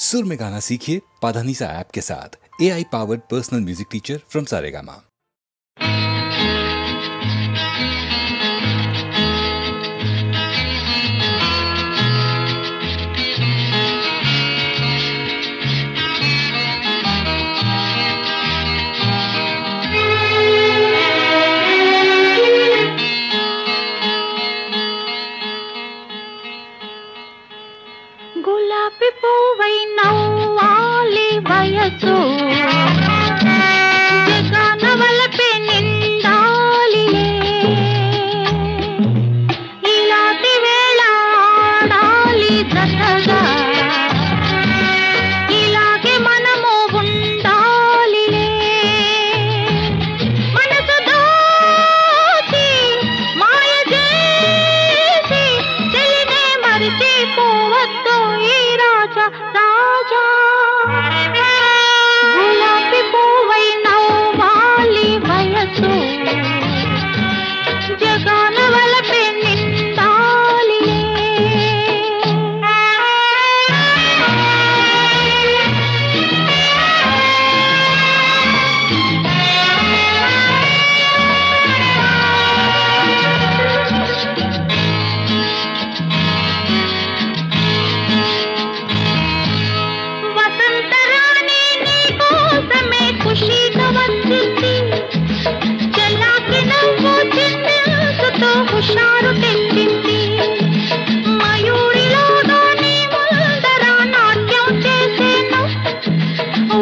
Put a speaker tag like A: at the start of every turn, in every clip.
A: सुर में गाना सीखिए पाधानीसा ऐप के साथ। AI powered personal music teacher from Saregama.
B: గులాబీ పువ్వై నవ్వాలి వయసు జగన వలపే నిండాలిలే ఇలాంటి వేళ ఆడాలి జతగా ఇలాగే మనము ఉండాలిలే మనసు దోచి మాయ చేసి చెలినే మరిచిపోవద్దు రాజా గులాబీ పువ్వై నవ్వాలి వయసు జగన వలపే నిండాలిలే ఖుషీగా వచ్చింది చల్లాకి నవ్వు చిందించుతో హుషారు తెచ్చింది మయూరిలాగా నీ ముందర నాట్యం చేసేను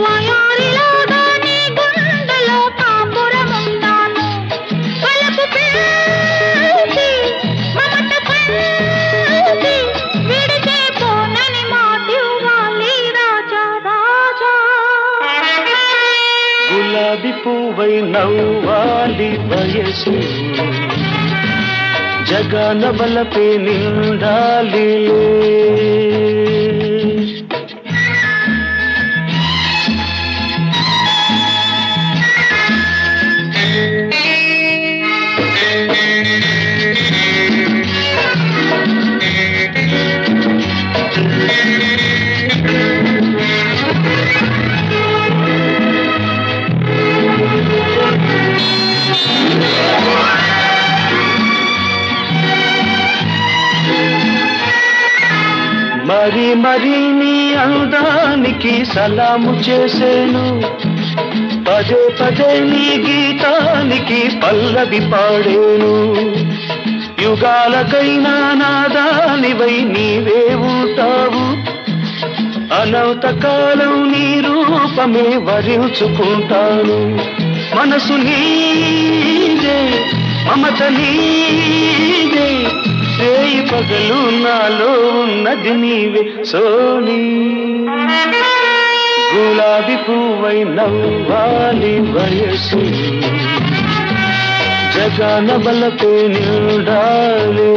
B: వయారిలాగా నీ గుండెలో కాపురముందాను పలుకు పిలిచి మమత పంచి విడితే పోనని మాటివ్వాలి రాజా రాజా
C: గులాబీ పువ్వై నవ్వాలి వయసు జగన వలపే నిండాలి మరి మరి నీ అందానికి సలాము చేసేను పదే పదే నీ గీతానికి పల్లవి పాడేను యుగాలకైనా నాదానివై నీవే ఉంటావు అనంత కాలం నీ రూపమే వరించుకుంటాను మనసు నీదే మమత నీదే రేయి పగలు నాలో ఉన్నది నీవే సోనీ గులాబీ పువ్వై నవ్వాలి వయసు జగన వలపే నిండాలి